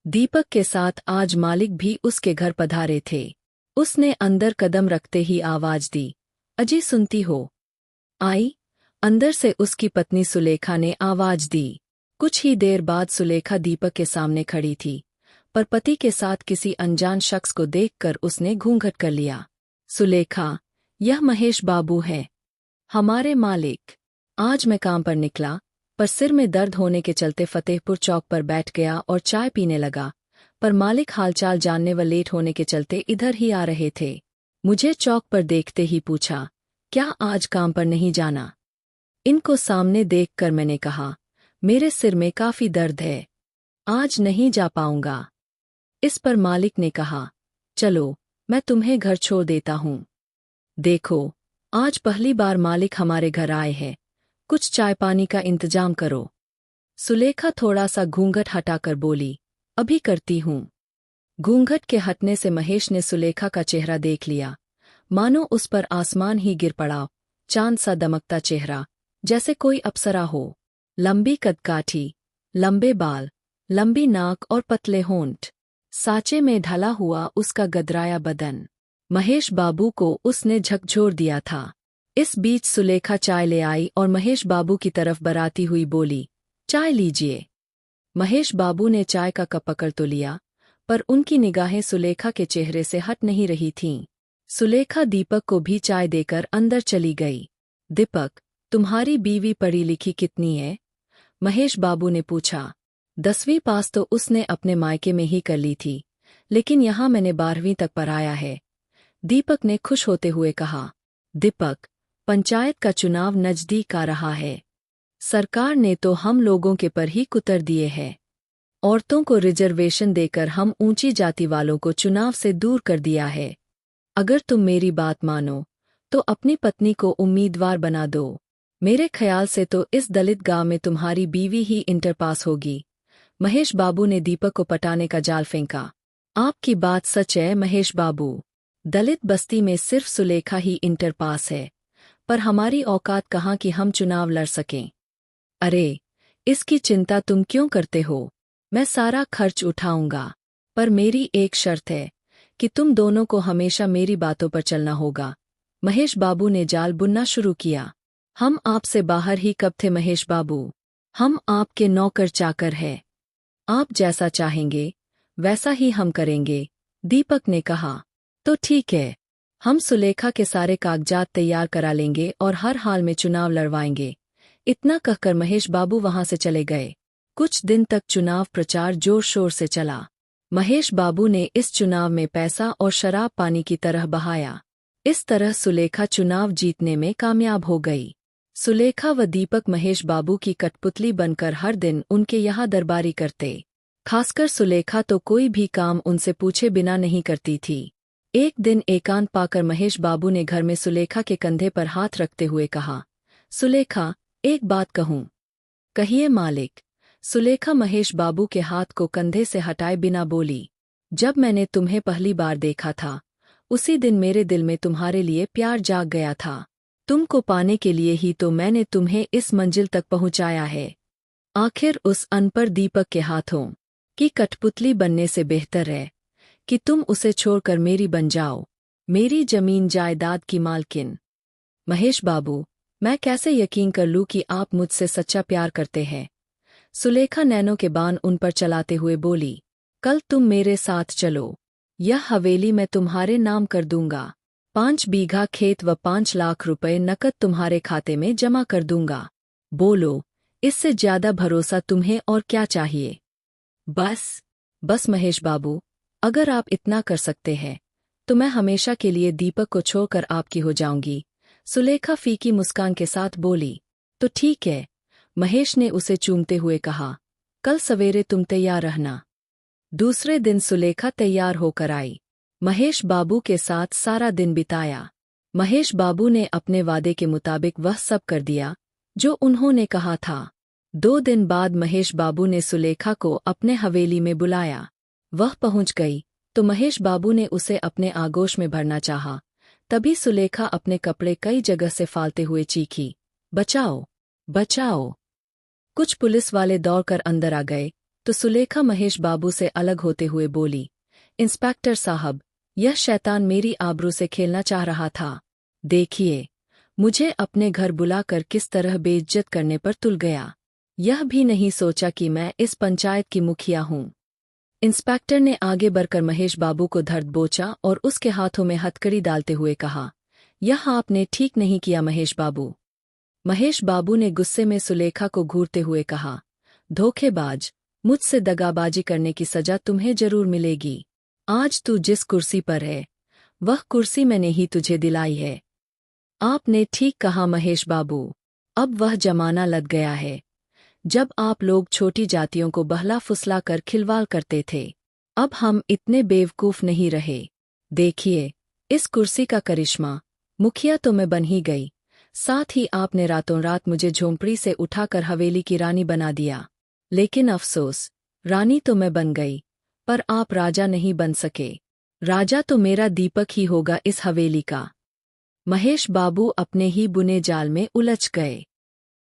दीपक के साथ आज मालिक भी उसके घर पधारे थे। उसने अंदर कदम रखते ही आवाज दी, अजी सुनती हो? आई। अंदर से उसकी पत्नी सुलेखा ने आवाज दी। कुछ ही देर बाद सुलेखा दीपक के सामने खड़ी थी, पर पति के साथ किसी अनजान शख्स को देखकर उसने घूंघट कर लिया। सुलेखा, यह महेश बाबू है, हमारे मालिक। आज मैं काम पर निकला, पर सिर में दर्द होने के चलते फतेहपुर चौक पर बैठ गया और चाय पीने लगा, पर मालिक हालचाल जानने व लेट होने के चलते इधर ही आ रहे थे। मुझे चौक पर देखते ही पूछा, क्या आज काम पर नहीं जाना? इनको सामने देखकर मैंने कहा, मेरे सिर में काफी दर्द है, आज नहीं जा पाऊंगा। इस पर मालिक ने कहा, चलो मैं तुम्हें घर छोड़ देता हूँ। देखो, आज पहली बार मालिक हमारे घर आए हैं, कुछ चाय पानी का इंतजाम करो। सुलेखा थोड़ा सा घूंघट हटाकर बोली, अभी करती हूँ। घूंघट के हटने से महेश ने सुलेखा का चेहरा देख लिया, मानो उस पर आसमान ही गिर पड़ा। चांद सा दमकता चेहरा, जैसे कोई अप्सरा हो। लंबी कदकाठी, लंबे बाल, लंबी नाक और पतले होंठ, साँचे में ढला हुआ उसका गदराया बदन। महेश बाबू को उसने झकझोर दिया था। इस बीच सुलेखा चाय ले आई और महेश बाबू की तरफ बराती हुई बोली, चाय लीजिए। महेश बाबू ने चाय का कप पकड़ तो लिया, पर उनकी निगाहें सुलेखा के चेहरे से हट नहीं रही थीं। सुलेखा दीपक को भी चाय देकर अंदर चली गई। दीपक, तुम्हारी बीवी पढ़ी लिखी कितनी है? महेश बाबू ने पूछा। 10वीं पास तो उसने अपने मायके में ही कर ली थी, लेकिन यहाँ मैंने 12वीं तक पढ़ाया है, दीपक ने खुश होते हुए कहा। दीपक, पंचायत का चुनाव नजदीक आ रहा है। सरकार ने तो हम लोगों के पर ही कुतर दिए हैं। औरतों को रिजर्वेशन देकर हम ऊंची जाति वालों को चुनाव से दूर कर दिया है। अगर तुम मेरी बात मानो, तो अपनी पत्नी को उम्मीदवार बना दो। मेरे ख्याल से तो इस दलित गांव में तुम्हारी बीवी ही इंटर पास होगी। महेश बाबू ने दीपक को पटाने का जाल फेंका। आपकी बात सच है महेश बाबू, दलित बस्ती में सिर्फ सुलेखा ही इंटर पास है, पर हमारी औकात कहाँ कि हम चुनाव लड़ सकें। अरे, इसकी चिंता तुम क्यों करते हो? मैं सारा खर्च उठाऊंगा, पर मेरी एक शर्त है कि तुम दोनों को हमेशा मेरी बातों पर चलना होगा। महेश बाबू ने जाल बुनना शुरू किया। हम आपसे बाहर ही कब थे महेश बाबू? हम आपके नौकर चाकर हैं। आप जैसा चाहेंगे वैसा ही हम करेंगे, दीपक ने कहा। तो ठीक है, हम सुलेखा के सारे कागजात तैयार करा लेंगे और हर हाल में चुनाव लड़वाएंगे। इतना कहकर महेश बाबू वहां से चले गए। कुछ दिन तक चुनाव प्रचार जोर शोर से चला। महेश बाबू ने इस चुनाव में पैसा और शराब पानी की तरह बहाया। इस तरह सुलेखा चुनाव जीतने में कामयाब हो गई। सुलेखा व दीपक महेश बाबू की कठपुतली बनकर हर दिन उनके यहाँ दरबारी करते। खासकर सुलेखा तो कोई भी काम उनसे पूछे बिना नहीं करती थी। एक दिन एकांत पाकर महेश बाबू ने घर में सुलेखा के कंधे पर हाथ रखते हुए कहा, सुलेखा, एक बात कहूं? कहिए मालिक। सुलेखा महेश बाबू के हाथ को कंधे से हटाए बिना बोली, जब मैंने तुम्हें पहली बार देखा था, उसी दिन मेरे दिल में तुम्हारे लिए प्यार जाग गया था। तुमको पाने के लिए ही तो मैंने तुम्हें इस मंजिल तक पहुंचाया है। आखिर उस अनपढ़ दीपक के हाथों की कठपुतली बनने से बेहतर है कि तुम उसे छोड़कर मेरी बन जाओ, मेरी जमीन जायदाद की मालकिन। महेश बाबू, मैं कैसे यकीन कर लूं कि आप मुझसे सच्चा प्यार करते हैं? सुलेखा नैनों के बाण उन पर चलाते हुए बोली, कल तुम मेरे साथ चलो। यह हवेली मैं तुम्हारे नाम कर दूंगा। 5 बीघा खेत व 5 लाख रुपए नकद तुम्हारे खाते में जमा कर दूंगा। बोलो, इससे ज्यादा भरोसा तुम्हें और क्या चाहिए? बस महेश बाबू, अगर आप इतना कर सकते हैं, तो मैं हमेशा के लिए दीपक को छोड़कर आपकी हो जाऊंगी। सुलेखा फीकी मुस्कान के साथ बोली, तो ठीक है। महेश ने उसे चूमते हुए कहा, कल सवेरे तुम तैयार रहना। दूसरे दिन सुलेखा तैयार होकर आई। महेश बाबू के साथ सारा दिन बिताया। महेश बाबू ने अपने वादे के मुताबिक वह सब कर दिया जो उन्होंने कहा था। 2 दिन बाद महेश बाबू ने सुलेखा को अपने हवेली में बुलाया। वह पहुंच गई तो महेश बाबू ने उसे अपने आगोश में भरना चाहा। तभी सुलेखा अपने कपड़े कई जगह से फालते हुए चीखी, बचाओ, बचाओ। कुछ पुलिस वाले दौड़कर अंदर आ गए तो सुलेखा महेश बाबू से अलग होते हुए बोली, इंस्पेक्टर साहब, यह शैतान मेरी आबरू से खेलना चाह रहा था। देखिए, मुझे अपने घर बुलाकर किस तरह बेइज्जत करने पर तुल गया। यह भी नहीं सोचा कि मैं इस पंचायत की मुखिया हूँ। इंस्पेक्टर ने आगे बढ़कर महेश बाबू को धड़ दबोचा और उसके हाथों में हथकड़ी डालते हुए कहा, यह आपने ठीक नहीं किया महेश बाबू। महेश बाबू ने गुस्से में सुलेखा को घूरते हुए कहा, धोखेबाज, मुझसे दगाबाजी करने की सजा तुम्हें जरूर मिलेगी। आज तू जिस कुर्सी पर है, वह कुर्सी मैंने ही तुझे दिलाई है। आपने ठीक कहा महेश बाबू, अब वह जमाना लग गया है जब आप लोग छोटी जातियों को बहला फुसला कर खिलवाड़ करते थे। अब हम इतने बेवकूफ नहीं रहे। देखिए, इस कुर्सी का करिश्मा, मुखिया तो मैं बन ही गई, साथ ही आपने रातों रात मुझे झोंपड़ी से उठाकर हवेली की रानी बना दिया। लेकिन अफसोस, रानी तो मैं बन गई, पर आप राजा नहीं बन सके। राजा तो मेरा दीपक ही होगा इस हवेली का। महेश बाबू अपने ही बुने जाल में उलझ गए।